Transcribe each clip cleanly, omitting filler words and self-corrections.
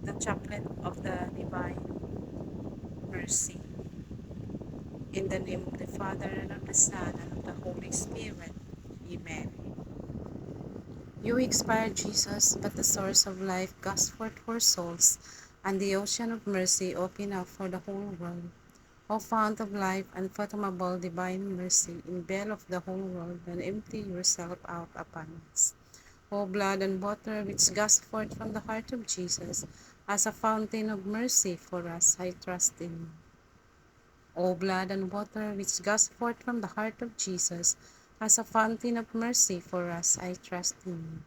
the chaplet of the divine mercy. In the name of the Father, and of the Son, and of the Holy Spirit. Amen. You expired, Jesus, but the source of life gusts forth for souls, and the ocean of mercy opened up for the whole world. O fount of life, unfathomable divine mercy, in bell of the whole world, and empty yourself out upon us. O blood and water which gushed forth from the heart of Jesus, as a fountain of mercy for us, I trust in you. O blood and water which gushed forth from the heart of Jesus, as a fountain of mercy for us, I trust in you.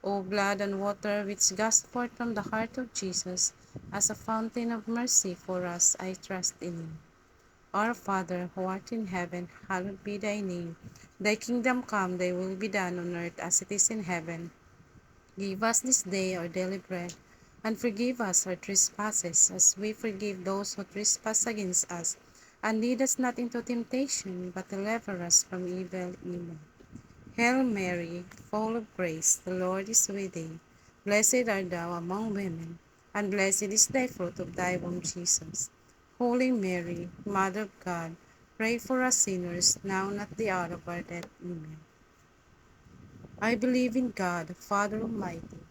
O blood and water which gushed forth from the heart of Jesus, as a fountain of mercy for us, I trust in you. Our Father, who art in heaven, hallowed be thy name. Thy kingdom come, thy will be done on earth as it is in heaven. Give us this day our daily bread, and forgive us our trespasses, as we forgive those who trespass against us. And lead us not into temptation, but deliver us from evil. Amen. Hail Mary, full of grace, the Lord is with thee. Blessed art thou among women, and blessed is thy fruit of thy womb, Jesus. Holy Mary, Mother of God, pray for us sinners, now and at the hour of our death. Amen. I believe in God, the Father Almighty,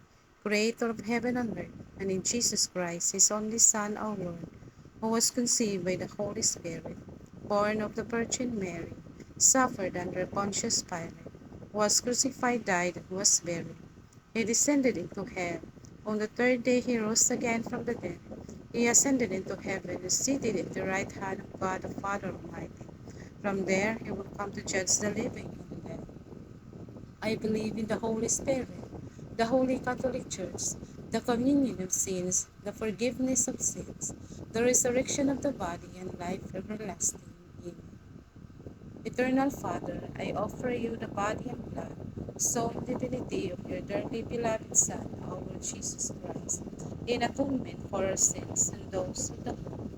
creator of heaven and earth, and in Jesus Christ, his only Son, our Lord, who was conceived by the Holy Spirit, born of the Virgin Mary, suffered under Pontius Pilate, was crucified, died, and was buried. He descended into hell. On the third day he rose again from the dead. He ascended into heaven and is seated at the right hand of God the Father Almighty. From there he will come to judge the living and the dead. I believe in the Holy Spirit, the Holy Catholic Church, the communion of sins, the forgiveness of sins, the resurrection of the body, and life everlasting. Amen. Eternal Father, I offer you the body and blood, soul and divinity of your dearly beloved Son, our Lord Jesus Christ, in atonement for our sins and those of the whole.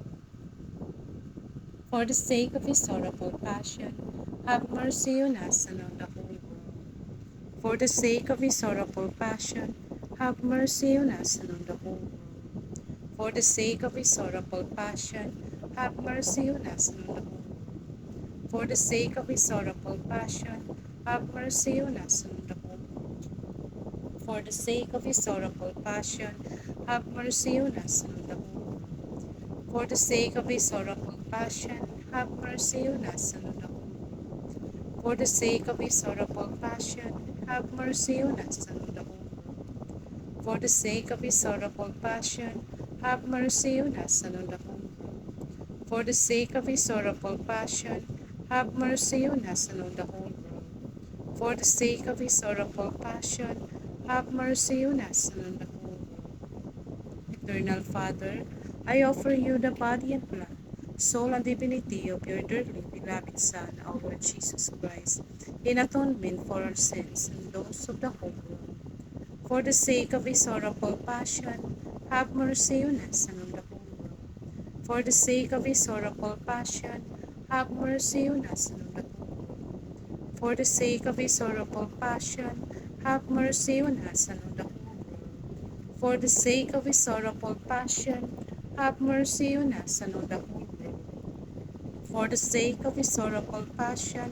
For the sake of his sorrowful passion, have mercy on us and on the whole world. For the sake of his sorrowful passion, have mercy on us and on the whole world. For the sake of his sorrowful passion, have mercy on us and on the whole world. For the sake of his sorrowful passion, have mercy on us and on the whole world. For the sake of his sorrowful passion, have mercy on us and on the whole world. For the sake of his sorrowful passion, have mercy on us and on the whole world. For the sake of his sorrowful passion, have mercy on us and on the whole world. For the sake of his sorrowful passion, have mercy on us and on the whole world. For the sake of his sorrowful passion, have mercy on us and on the whole world. For the sake of his sorrowful passion, have mercy on us and on the whole world. Eternal Father, I offer you the body and blood, soul and divinity of your dearly beloved Son, our Lord Jesus Christ, in atonement for our sins and those of the whole world. For the sake of his sorrowful passion, have mercy on us and on the whole world. For the sake of his sorrowful passion, have mercy on us and on the whole world. For the sake of his sorrowful passion, have mercy on us and on the whole world. For the sake of his sorrowful passion, have mercy on us and on the whole world. For the sake of his sorrowful passion,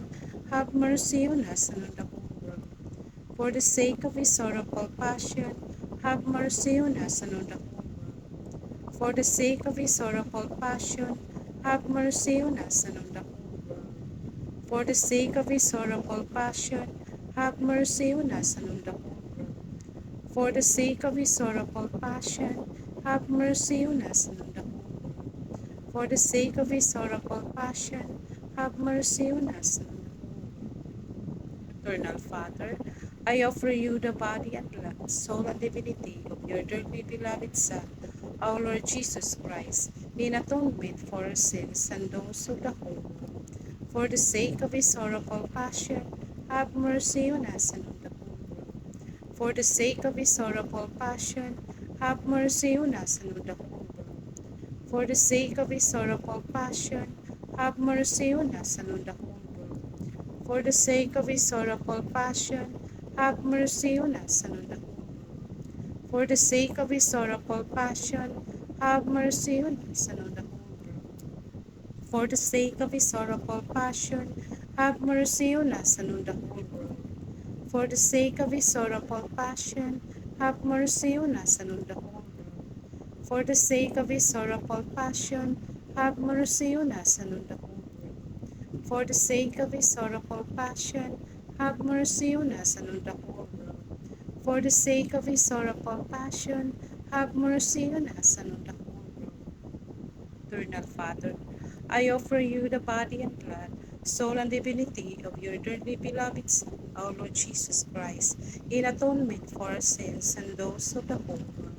have mercy on us and on the whole world. For the sake of his sorrowful passion, have mercy on us and on the whole world. For the sake of his sorrowful passion, have mercy on us and on the whole world. For the sake of his sorrowful passion, have mercy on us and on the whole world. For the sake of his sorrowful passion, have mercy on us and on the whole world. For the sake of his sorrowful passion, have mercy on us and on the whole world. Eternal Father, I offer you the body and blood, soul and divinity of your dearly beloved Son, our Lord Jesus Christ, in atonement for our sins and those of the whole world. For the sake of his sorrowful passion, have mercy on us and on the whole world. For the sake of his sorrowful passion, have mercy on us and on the whole world. For the sake of his sorrowful passion, have mercy on us and on the whole world. For the sake of his sorrowful passion, have mercy on us and on the whole world. For the sake of his sorrowful passion, have mercy on us and on the whole world. For the sake of his sorrowful passion, have mercy on us and on the whole world. For the sake of his sorrowful passion, have mercy on us and on the whole world. For the sake of his sorrowful passion, have mercy on us and on the whole world. For the sake of his sorrowful passion, have mercy on us and on the whole world. For the sake of his sorrowful passion, have mercy on us and on the whole world. Eternal Father, I offer you the body and blood, soul and divinity of your dearly beloved Son, our Lord Jesus Christ, in atonement for our sins and those of the whole world.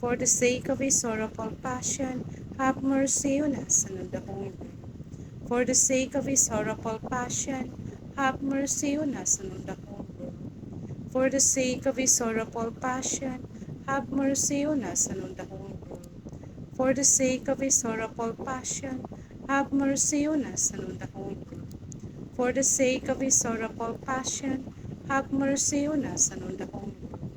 For the sake of his sorrowful passion, have mercy on us and on the whole world. For the sake of his sorrowful passion, have mercy on us and on the whole world. For the sake of his sorrowful passion, have mercy on us and on the whole world. For the sake of his sorrowful passion, have mercy on us and on the whole world. For the sake of his sorrowful passion, have mercy on us and on the whole world.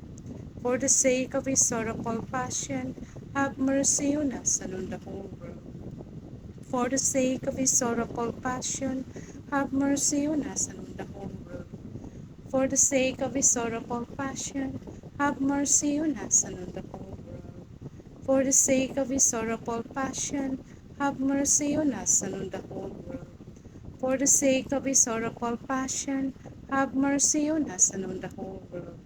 For the sake of his sorrowful passion, have mercy on us and on the whole world. For the sake of his sorrowful passion, have mercy on us and on the whole world. For the sake of his sorrowful passion, have mercy on us and on the whole world. For the sake of his sorrowful passion, have mercy on us and on the whole world. For the sake of his sorrowful passion, have mercy on us and on the whole world.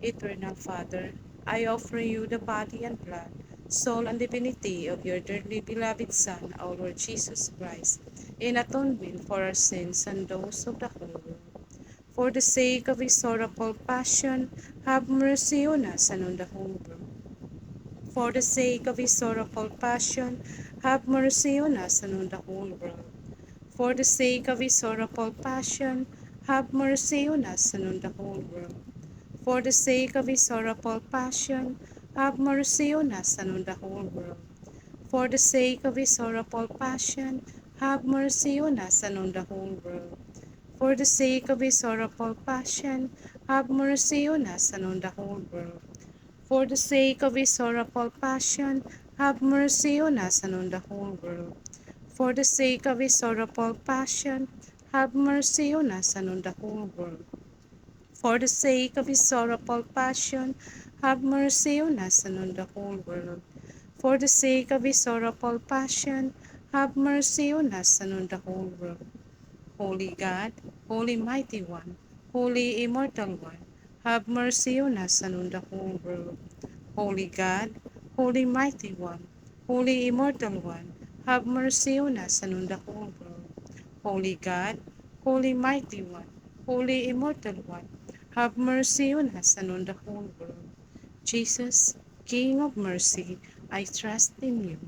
Eternal Father, I offer you the body and blood, soul and divinity of your dearly beloved Son, our Lord Jesus Christ, in atonement for our sins and those of the whole world. For the sake of his sorrowful passion, have mercy on us and on the whole world. For the sake of his sorrowful passion, have mercy on us and on the whole world. For the sake of his sorrowful passion, have mercy on us and on the whole world. For the sake of his sorrowful passion, have mercy on us and on the whole world. For the sake of his sorrowful passion, have mercy on us and on the whole world. For the sake of his sorrowful passion, have mercy on us and on the whole world. For the sake of his sorrowful passion, have mercy on us and on the whole world. For the sake of his sorrowful passion, have mercy on us and on the whole world. For the sake of his sorrowful passion, have mercy on us and on the whole world. For the sake of his sorrowful passion, have mercy on us and on the whole world. Holy God, Holy Mighty One, Holy Immortal One, have mercy on us and on the whole world. Holy God, Holy Mighty One, Holy Immortal One, have mercy on us and on the whole world. Holy God, Holy Mighty One, Holy Immortal One, have mercy on us and on the whole world. Jesus, King of mercy, I trust in you.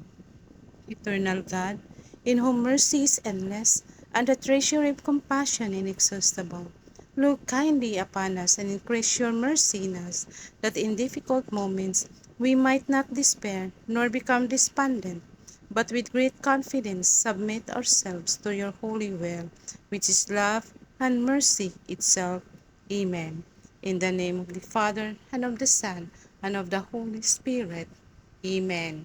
Eternal God, in whom mercy is endless and the treasure of compassion inexhaustible, look kindly upon us and increase your mercy in us, that in difficult moments we might not despair nor become despondent, but with great confidence submit ourselves to your holy will, which is love and mercy itself. Amen. In the name of the Father, and of the Son, and of the Holy Spirit. Amen.